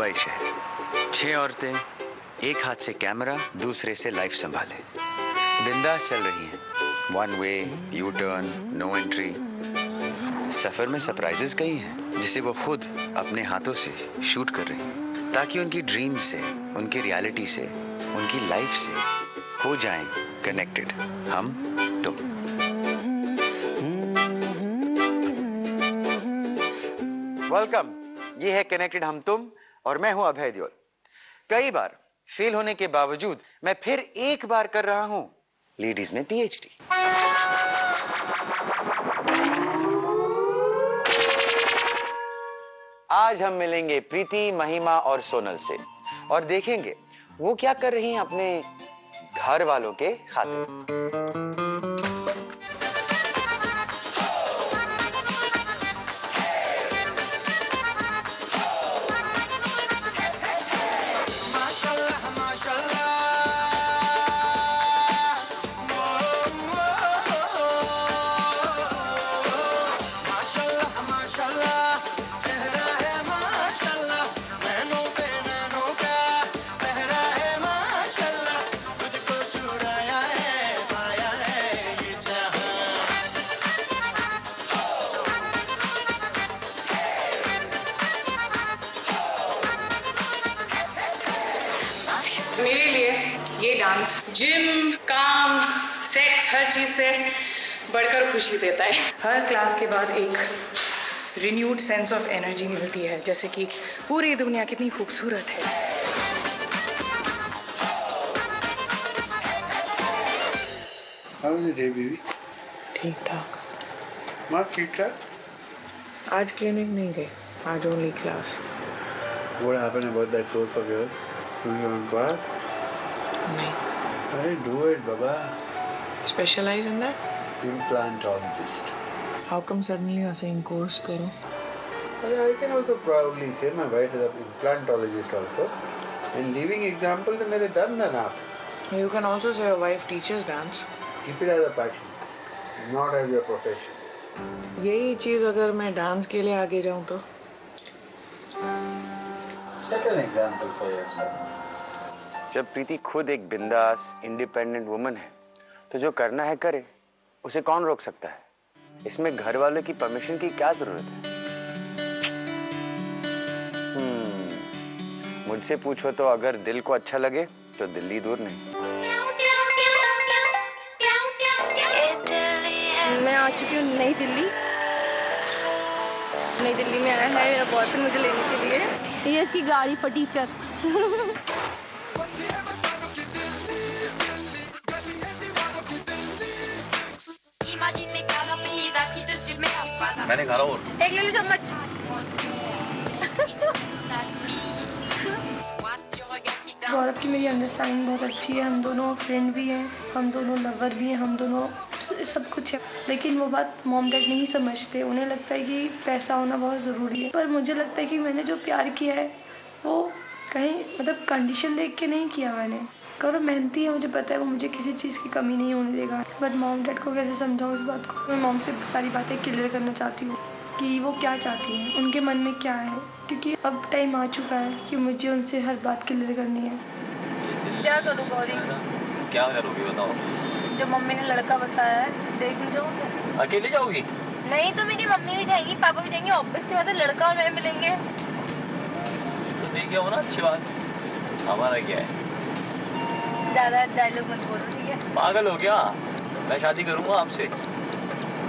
मुंबई शहर। 6 औरतें, एक हाथ से कैमरा, दूसरे से लाइफ संभाले, बिंदास चल रही हैं। 1 वे, यू टर्न, नो एंट्री। सफर में सरप्राइजेस कई हैं जिसे वो खुद अपने हाथों से शूट कर रही हैं, ताकि उनकी ड्रीम से, उनकी रियलिटी से, उनकी लाइफ से हो जाएं कनेक्टेड हम तुम। वेलकम, ये है कनेक्टेड हम तुम और मैं हूं अभय दियोल। कई बार फेल होने के बावजूद मैं फिर एक बार कर रहा हूं लेडीज में पीएचडी। आज हम मिलेंगे प्रीति, महिमा और सोनल से और देखेंगे वो क्या कर रही हैं अपने घर वालों के खातिर। मेरे लिए ये डांस जिम, काम, सेक्स, हर चीज से बढ़कर खुशी देता है। हर क्लास के बाद एक रिन्यूड सेंस ऑफ एनर्जी मिलती है, जैसे कि पूरी दुनिया कितनी खूबसूरत है। How was the day, baby? ठीक ठाक। माँ ठीक ठाक। आज क्लिनिक नहीं गए, आज only class. What happened about that course of yours? Do you want to ask? नहीं। Hey, do it, Baba. Specialize in that? Implantologist. How come suddenly you're saying course करो? I can also proudly say my wife is an implantologist also. And leaving example तो मेरे दर्द ना आप. You can also say your wife teaches dance. Keep it as a passion, not as your profession. यही चीज अगर मैं dance के लिए आगे जाऊं तो? Set an example for yourself. जब प्रीति खुद एक बिंदास इंडिपेंडेंट वुमन है तो जो करना है करे, उसे कौन रोक सकता है? इसमें घर वालों की परमिशन की क्या जरूरत है? मुझसे पूछो तो अगर दिल को अच्छा लगे तो दिल्ली दूर नहीं। मैं आ चुकी हूँ नई दिल्ली। नई दिल्ली में आया है मेरा बॉयफ्रेंड मुझे लेने के लिए। ये इसकी गाड़ी फटीचर। मैंने खा रहा हूँ। एक ले लो चम्मच। गौरव की मेरी अंडरस्टैंडिंग बहुत अच्छी है। हम दोनों फ्रेंड भी हैं, हम दोनों लवर भी हैं, हम दोनों सब कुछ है। लेकिन वो बात मॉम डैड नहीं समझते। उन्हें लगता है कि पैसा होना बहुत ज़रूरी है, पर मुझे लगता है कि मैंने जो प्यार किया है वो कहीं मतलब कंडीशन देख के नहीं किया मैंने। गौरव मेहनती है, मुझे पता है वो मुझे किसी चीज़ की कमी नहीं होने देगा। बट मॉम डैड को कैसे समझाऊँ इस बात को? मैं मॉम से सारी बातें क्लियर करना चाहती हूँ कि वो क्या चाहती हैं, उनके मन में क्या है, क्योंकि अब टाइम आ चुका है कि मुझे उनसे हर बात क्लियर करनी है। क्या करूँ गौरी? क्या करोगी बताओ? जो मम्मी ने लड़का बताया है देखने जाऊँ उसे। अकेले जाओगी? नहीं तो मेरी मम्मी भी जाएगी, पापा भी जाएंगे। ऑब्वियस सी बात है, लड़का और मैं मिलेंगे। ठीक है, हो ना, अच्छी बात। हमारा क्या है? ज्यादा डायलॉग मत बोलो, ठीक है? पागल हो गया? मैं शादी करूंगा आपसे,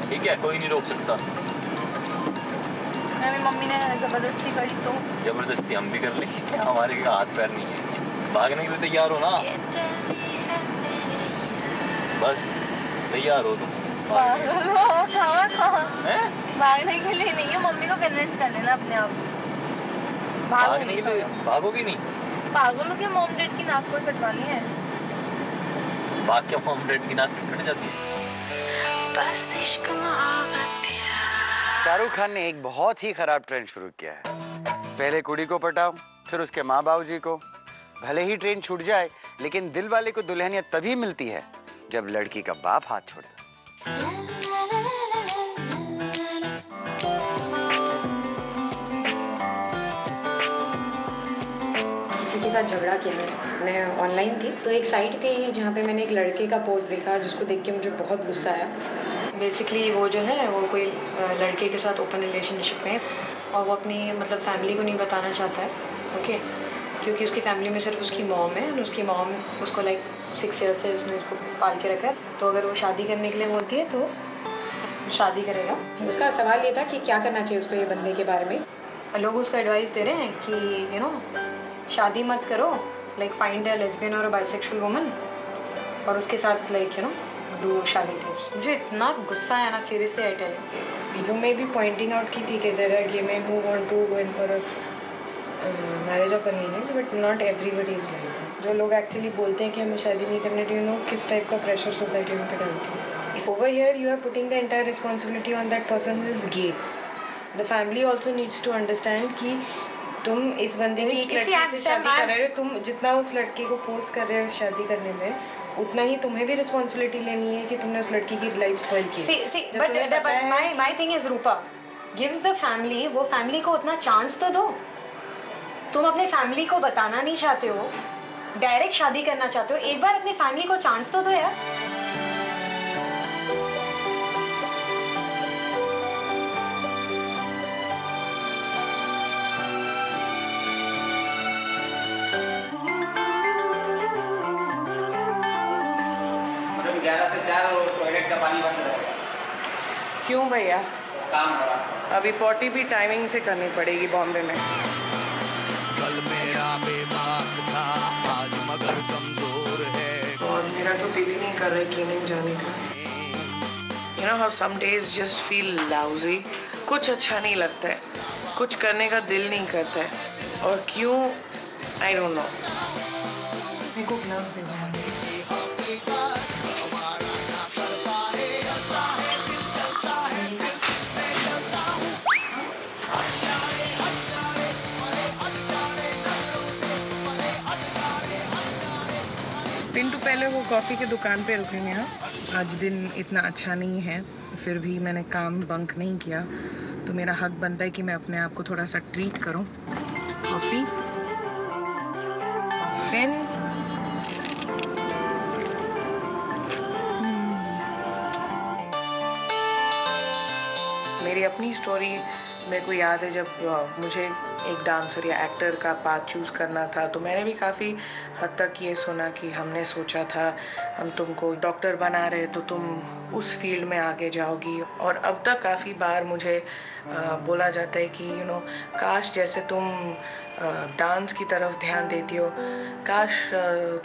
ठीक है? कोई नहीं रोक सकता। मेरी मम्मी ने जबरदस्ती करी तो? जबरदस्ती हम भी कर लेंगे, हमारे के हाथ पैर नहीं है। भागने के लिए तैयार हो ना? बस तैयार हो तुम? पागल हो? भागने के लिए नहीं है, मम्मी को कन्विंस कर लेना अपने आप। भागने के लिए भागोगी नहीं? पागल हो क्या? मॉम डैड की नाक कोई कटवानी है? भाग क्या मॉम डैड की नाक कट जाती है? शाहरुख खान ने एक बहुत ही खराब ट्रेंड शुरू किया है। पहले कुड़ी को पटाओ, फिर उसके माँ बाबू जी को। भले ही ट्रेन छूट जाए, लेकिन दिल वाले को दुल्हनिया तभी मिलती है जब लड़की का बाप हाथ छोड़े। साथ झगड़ा किया मैं ऑनलाइन थी, तो एक साइट थी जहाँ पे मैंने एक लड़के का पोस्ट देखा जिसको देख के मुझे बहुत गुस्सा आया। बेसिकली वो जो है वो कोई लड़के के साथ ओपन रिलेशनशिप में और वो अपनी मतलब फैमिली को नहीं बताना चाहता है, ओके, क्योंकि उसकी फैमिली में सिर्फ उसकी मॉम है और उसकी मॉम उसको लाइक 6 ईयर से उसने उसको पाल के रखा है, तो अगर वो शादी करने के लिए बोलती है तो शादी करेगा। उसका सवाल ये था कि क्या करना चाहिए उसको ये बंदे के बारे में। लोग उसको एडवाइस दे रहे हैं कि यू नो शादी मत करो, लाइक फाइंड अ लेस्बियन और अ बाइसेक्सुअल वुमन और उसके साथ लाइक यू नो डू शादी टिप्स। मुझे इतना गुस्सा आया ना, सीरियसली आई टेल यू। वो मैं भी पॉइंटिंग आउट की थी कि there are gay men who want to go in for a marriage of convenience, but not everybody is like that. जो लोग एक्चुअली बोलते हैं कि हमें शादी नहीं करने, यू नो किस टाइप का प्रेशर सोसाइटी में डालती है। Over here you are putting the entire responsibility on that person who is gay. The family also needs to understand कि तुम इस बंदे की एक लड़की से शादी कर रहे हो, तुम जितना उस लड़के को फोर्स कर रहे हो शादी करने में, उतना ही तुम्हें भी रिस्पॉन्सिबिलिटी लेनी है कि तुमने उस लड़की की लाइफ स्पॉइल की। But my thing is Rupa, give the family, वो फैमिली को उतना चांस तो दो। तुम अपने फैमिली को बताना नहीं चाहते हो, डायरेक्ट शादी करना चाहते हो, एक बार अपनी फैमिली को चांस तो दो यार। मतलब 11 से 4 टॉयलेट का पानी बंद रहेगा। क्यों भैया? काम करा। अभी पॉटी भी टाइमिंग से करनी पड़ेगी बॉम्बे में। कल मेरा बेबाक था, आज मगर कमजोर है। और मेरा तो दिल ही नहीं कर रहा है क्लिनिक जाने का। You know how some days just feel lousy? कुछ अच्छा नहीं लगता है, कुछ करने का दिल नहीं करता है, और क्यों I don't know। मेरे को ग्लव्स दे दो। पिंटू पहले वो कॉफ़ी की दुकान पे रुकेंगे। हाँ, आज दिन इतना अच्छा नहीं है, फिर भी मैंने काम बंक नहीं किया, तो मेरा हक बनता है कि मैं अपने आप को थोड़ा सा ट्रीट करूं। कॉफ़ी, पेन, मेरी अपनी स्टोरी मेरे को याद है जब मुझे एक डांसर या एक्टर का पाथ चूज करना था, तो मैंने भी काफ़ी हद तक ये सुना कि हमने सोचा था हम तुमको डॉक्टर बना रहे तो तुम उस फील्ड में आगे जाओगी, और अब तक काफ़ी बार मुझे बोला जाता है कि यू नो काश जैसे तुम डांस की तरफ ध्यान देती हो, काश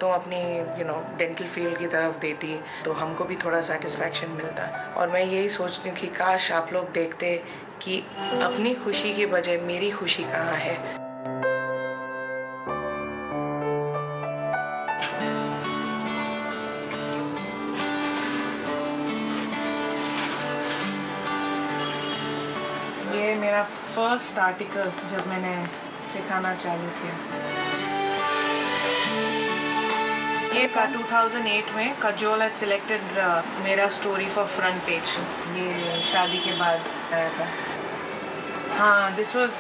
तुम अपनी यू नो डेंटल फील्ड की तरफ देती तो हमको भी थोड़ा सेटिस्फैक्शन मिलता। और मैं यही सोचती हूँ कि काश आप लोग देखते कि अपनी खुशी के बजाय मेरी खुशी कहाँ है। ये मेरा फर्स्ट आर्टिकल जब मैंने सिखाना चालू किया, ये था 2008 में। कजोल had सिलेक्टेड मेरा स्टोरी फॉर फ्रंट पेज, ये शादी के बाद आया था। हाँ, this was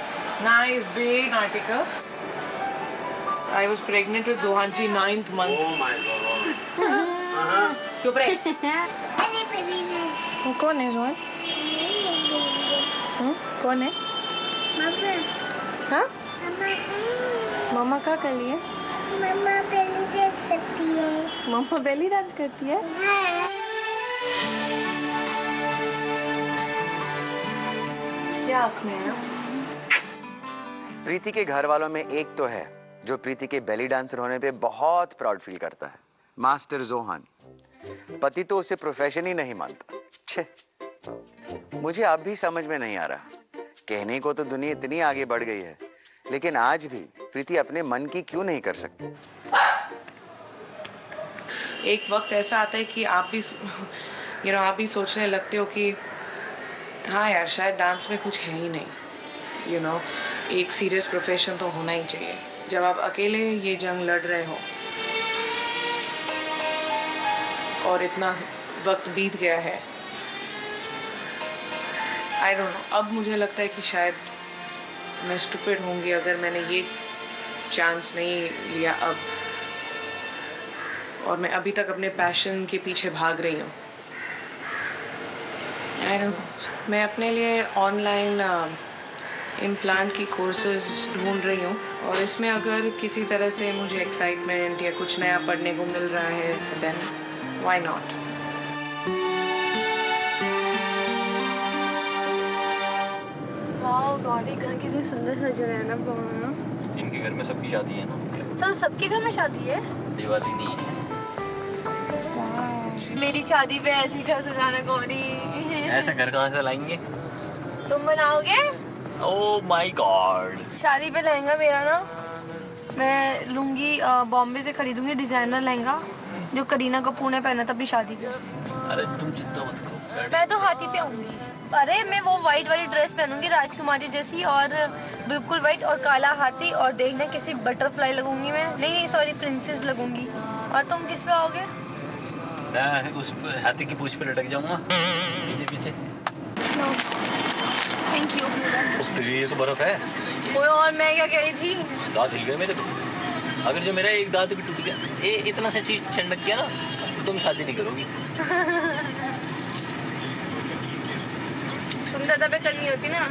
nice big article. I was pregnant with जोहानसी 9th month। Oh my God। चुप रहे। कौन है जोहान? कौन है? हाँ? मम्मा क्या कर रही है? मम्मा बेली डांस करती है। मम्मा बेली डांस करती है? क्या आँख में है? प्रीति के घर वालों में एक तो है जो प्रीति के बेली डांसर होने पे बहुत प्राउड फील करता है, मास्टर जोहान। पति तो उसे प्रोफेशन ही नहीं मानता। छे, मुझे अब भी समझ में नहीं आ रहा, कहने को तो दुनिया इतनी आगे बढ़ गई है, लेकिन आज भी प्रीति अपने मन की क्यों नहीं कर सकती। एक वक्त ऐसा आता है कि आप भी आप भी सोचने लगते हो कि हाँ यार, शायद डांस में कुछ है ही नहीं, एक सीरियस प्रोफेशन तो होना ही चाहिए। जब आप अकेले ये जंग लड़ रहे हो और इतना वक्त बीत गया है, आई डोंट नो, अब मुझे लगता है कि शायद मैं स्टूपिड होंगी अगर मैंने ये चांस नहीं लिया अब, और मैं अभी तक अपने पैशन के पीछे भाग रही हूँ। मैं अपने लिए ऑनलाइन इम्प्लांट की कोर्सेज ढूंढ रही हूँ, और इसमें अगर किसी तरह से मुझे एक्साइटमेंट या कुछ नया पढ़ने को मिल रहा है, then why not. Wow, Gauri घर कितनी सुंदर सज रहा है ना। इनके घर में सबकी शादी है ना। सर सबके घर में शादी है? दिवाली नहीं है। मेरी शादी पे ऐसी घर सजाना गौरी। ऐसा घर कहाँ से लाएंगे? तुम बनाओगे? Oh my God. शादी पे लहंगा मेरा ना मैं लूंगी, बॉम्बे से खरीदूंगी डिजाइनर लहंगा जो करीना कपूर ने पहना था अपनी शादी पे। अरे तुम चिंता मत करो, मैं तो हाथी पे आऊंगी। अरे मैं वो व्हाइट वाली ड्रेस पहनूंगी राजकुमारी जैसी, और बिल्कुल व्हाइट और काला हाथी, और देखना कैसी बटरफ्लाई लगूंगी मैं। नहीं सॉरी, प्रिंसेस लगूंगी। और तुम किस पे आओगे? मैं उस हाथी की पूंछ पे लटक जाऊंगा पीछे पीछे। Thank you. ये तो बर्फ है। कोई और मैं क्या कह रही थी? दांत हिल गए मेरे। अगर जो मेरा एक दांत भी टूट गया, ये इतना सा चीज चंडक गया ना, तो तुम शादी नहीं करोगी। सुंदरता पे करनी होती ना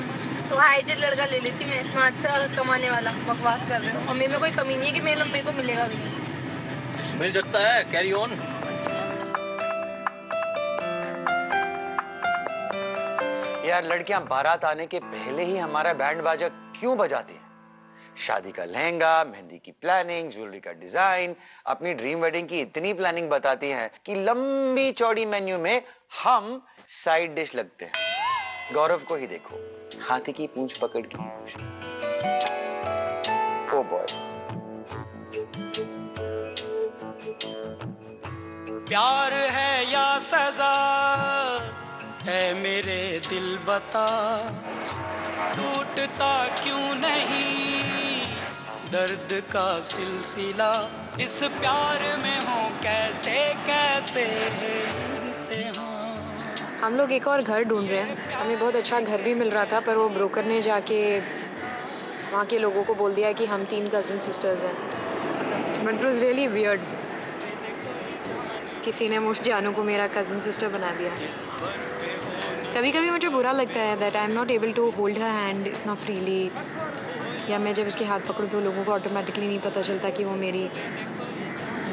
तो हाइटेड लड़का ले लेती मैं, इसमें अच्छा कमाने वाला। बकवास कर रहे हो। मम्मी में कोई कमी नहीं है कि मेरे को मिलेगा भी। मिल सकता है, कैरी ऑन। यार लड़कियां बारात आने के पहले ही हमारा बैंड बाजा क्यों बजाती हैं? शादी का लहंगा, मेहंदी की प्लानिंग, ज्वेलरी का डिजाइन, अपनी ड्रीम वेडिंग की इतनी प्लानिंग बताती हैं कि लंबी चौड़ी मेन्यू में हम साइड डिश लगते हैं। गौरव को ही देखो, हाथी की पूंछ पकड़ के ही खुश। Oh boy. प्यार है या सजा है मेरे दिल बता, टूटता क्यों नहीं दर्द का सिलसिला, इस प्यार में हो कैसे कैसे जीते हो। हम लोग एक और घर ढूंढ रहे हैं। हमें बहुत अच्छा घर भी मिल रहा था, पर वो ब्रोकर ने जाके वहाँ के लोगों को बोल दिया कि हम 3 कज़न सिस्टर्स हैं। But it was really weird. किसी ने मुझ जानू को मेरा कज़न सिस्टर बना दिया। कभी कभी मुझे बुरा लगता है that I am not able to hold her hand इतना फ्रीली, या मैं जब उसके हाथ पकड़ूँ तो लोगों को ऑटोमेटिकली नहीं पता चलता कि वो मेरी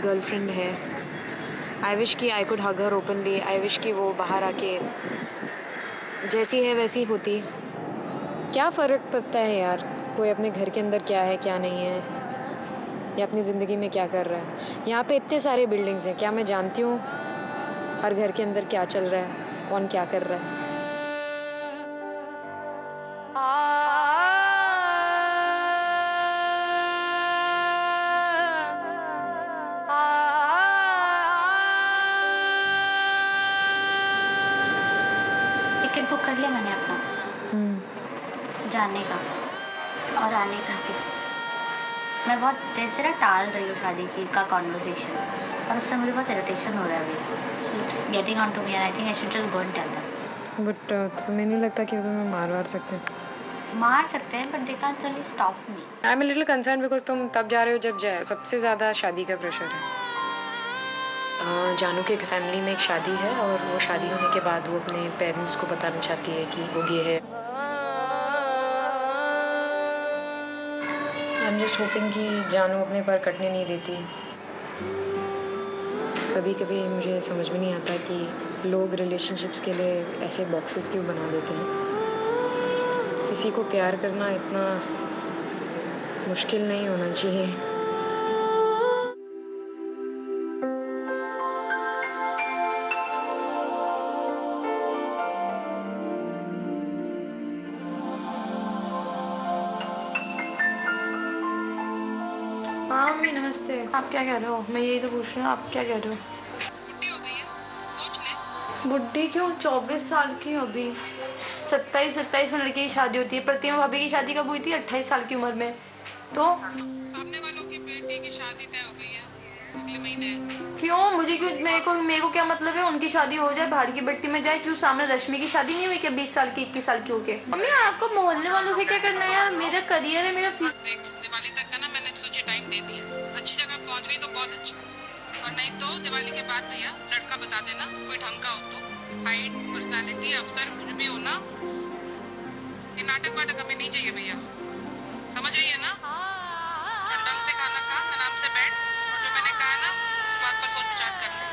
गर्लफ्रेंड है। आई विश कि I could hug her openly. I wish कि वो बाहर आके जैसी है वैसी होती। क्या फ़र्क पड़ता है यार, कोई अपने घर के अंदर क्या है क्या नहीं है, या अपनी ज़िंदगी में क्या कर रहा है। यहाँ पे इतने सारे बिल्डिंग्स हैं, क्या मैं जानती हूँ हर घर के अंदर क्या चल रहा है, कौन क्या कर रहा है। टिकट बुक कर लिया मैंने अपना जाने का और आने का भी। मैं बहुत देर से ना टाल रही हूँ शादी की का कॉन्वर्सेशन, और उससे मुझे बहुत इरिटेशन हो रहा है अभी। It's getting on to me and I think I should just go and tell them. But तुम्हें नहीं लगता कि तुम्हें मार सकते हैं? But they can't really stop me. I am a little concern because तुम तब जा रहे हो जब सबसे ज़्यादा शादी का प्रेशर है। जानू के फैमिली में एक शादी है, और वो शादी होने के बाद वो अपने पेरेंट्स को बताना चाहती है कि वो गे है। आई एम जस्ट होपिंग कि जानू अपने पर कटने नहीं देती। कभी कभी मुझे समझ में नहीं आता कि लोग रिलेशनशिप्स के लिए ऐसे बॉक्सेस क्यों बना देते हैं। किसी को प्यार करना इतना मुश्किल नहीं होना चाहिए। हाँ मम्मी नमस्ते। आप क्या कह रहे हो? मैं यही तो पूछ रही हूँ, आप क्या कह रहे हो? बुढ़ी हो गई है, सोच ले। बुढ़ी क्यों? 24 साल की हूँ अभी। 27 में लड़की की शादी होती है। प्रतिमा भाभी की शादी कब हुई थी? 28 साल की उम्र में। तो सामने वालों की बेटी की शादी तय हो गई है। अगले महीने है। क्यों? मुझे क्यों? मेरे को क्या मतलब है? उनकी शादी हो जाए, भाड़ की बट्टी में जाए, क्यों? सामने रश्मि की शादी नहीं हुई क्या 20 साल की, 21 साल की होके? मम्मी आपको मोहल्ले वालों से क्या करना है यार? मेरा करियर है, मेरा देख दिवाली तक का ना मैंने तुझे टाइम दे दिया, अच्छी जगह पहुंच गई तो बहुत अच्छा, और नहीं तो दिवाली के बाद भैया लड़का बता देना, कोई ढंग का हो तो, हाइट, पर्सनालिटी, अफसर कुछ भी हो ना, ये नाटक वाटक हमें नहीं चाहिए भैया, समझ रही है ना? और ढंग से खाना खा, आराम से बैठ, और जो मैंने कहा ना उस बात पर सोच विचार कर ले।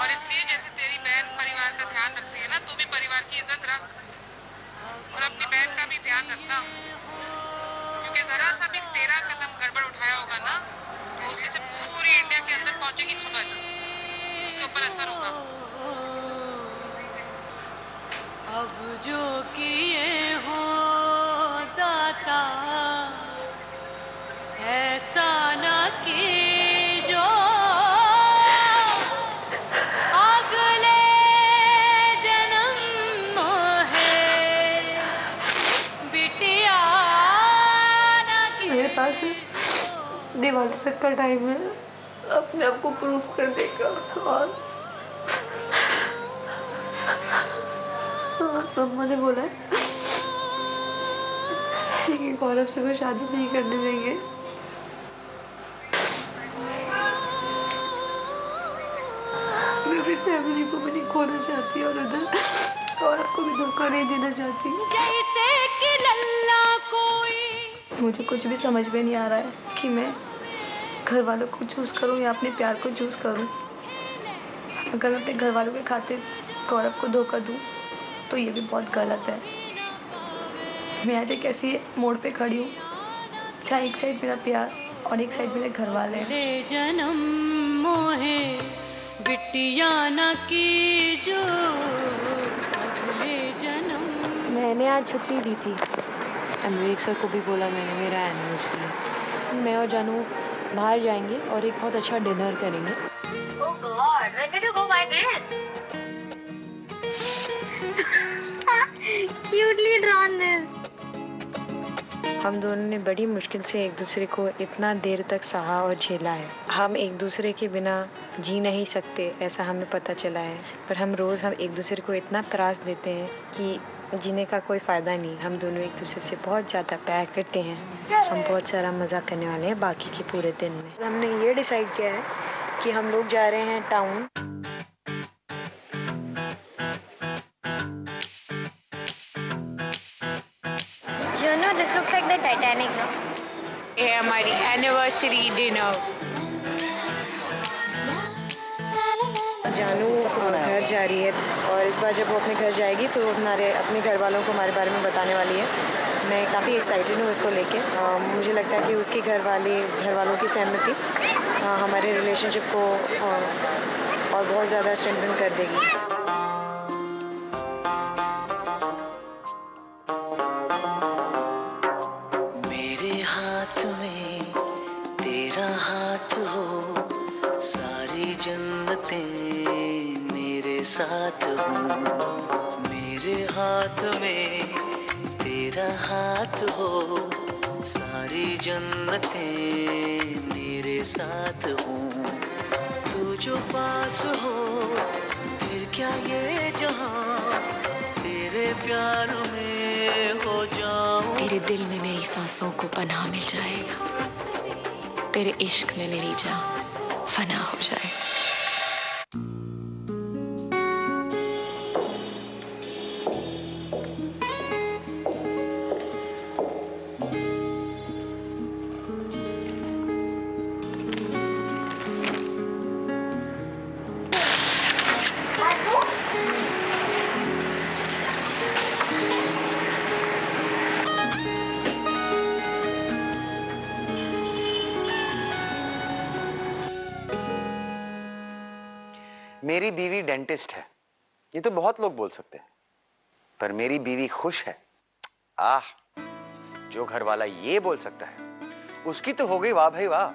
और इसलिए जैसे तेरी बहन परिवार का ध्यान रख रही है ना, तू भी परिवार की इज्जत रख, और अपनी बहन का भी ध्यान रखना, क्योंकि जरा सा भी तेरा कदम गड़बड़ उठाया होगा ना तो उसी से पूरी इंडिया के अंदर पहुंचेगी खबर, उसके ऊपर असर होगा। अब जो किए हो दाता ऐसा ना कीजो, अगले जन्म है बिटिया ना कीजो। मेरे पास दिवाली तक का टाइम है अपने आप को प्रूव करने का, और मम्मा ने बोला है कि गौरव से वो शादी नहीं करने देंगे। मैं अपनी फैमिली को भी नहीं खोना चाहती और उधर गौरव को भी धोखा नहीं देना चाहती। जैसे कि लल्ला कोई। मुझे कुछ भी समझ में नहीं आ रहा है कि मैं घर वालों को चूज करूं या अपने प्यार को चूज करूं। अगर मैं अपने घर वालों के खातिर गौरव को धोखा दूं तो ये भी बहुत गलत है। मैं आज एक ऐसी मोड़ पे खड़ी हूँ जहाँ एक साइड मेरा प्यार और एक साइड मेरे घर वाले हैं। ले जन्म मोहे बिटिया न कीजो, अगले जन्म। मैंने आज छुट्टी ली थी, विवेक सर को भी बोला मैंने, मेरा एनिवर्सरी, मैं और जानू बाहर जाएंगे और एक बहुत अच्छा डिनर करेंगे। Oh God, when did you go by this? Cutely drawn this. हम दोनों ने बड़ी मुश्किल से एक दूसरे को इतना देर तक सहा और झेला है। हम एक दूसरे के बिना जी नहीं सकते ऐसा हमें पता चला है, पर हम एक दूसरे को इतना त्रास देते हैं कि जीने का कोई फायदा नहीं। हम दोनों एक दूसरे से बहुत ज़्यादा प्यार करते हैं। हम बहुत सारा मज़ा करने वाले हैं बाकी के पूरे दिन में। हमने ये डिसाइड किया है कि हम लोग जा रहे हैं town. Juno, this looks like the Titanic, no? ये है हमारी एनिवर्सरी डिनर। जानू घर जा रही है और इस बार जब वो अपने घर जाएगी तो अपने घर वालों को हमारे बारे में बताने वाली है। मैं काफ़ी एक्साइटेड हूँ इसको लेके। मुझे लगता है कि उसके घर वालों की सहमति हमारे रिलेशनशिप को और बहुत ज़्यादा स्ट्रेंथन कर देगी। मेरे हाथ में तेरा हाथ हो, सारी जन्नतें मेरे साथ हो। मेरे हाथ में तेरा हाथ हो, सारी जन्नतें मेरे साथ हो। तू जो पास हो फिर क्या ये जहां तेरे प्यार में हो जाऊं। तेरे दिल में मेरी सांसों को पनाह मिल जाएगा, तेरे इश्क में मेरी जान फना हो जाए। मेरी बीवी डेंटिस्ट है, ये तो बहुत लोग बोल सकते हैं, पर मेरी बीवी खुश है। जो घर वाला ये बोल सकता है उसकी तो हो गई वाह भाई वाह।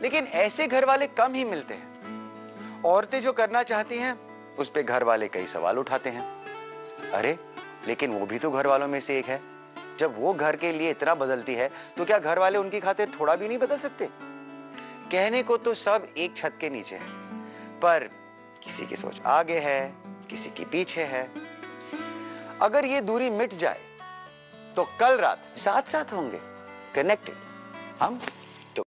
लेकिन ऐसे घर वाले कम ही मिलते हैं। औरतें जो करना चाहती हैं उस पे घर वाले कई सवाल उठाते हैं। अरे लेकिन वो भी तो घर वालों में से एक है। जब वो घर के लिए इतना बदलती है तो क्या घर वाले उनकी खातिर थोड़ा भी नहीं बदल सकते? कहने को तो सब एक छत के नीचे हैं, पर किसी की सोच आगे है, किसी की पीछे है। अगर ये दूरी मिट जाए तो कल रात साथ साथ होंगे, कनेक्टेड हम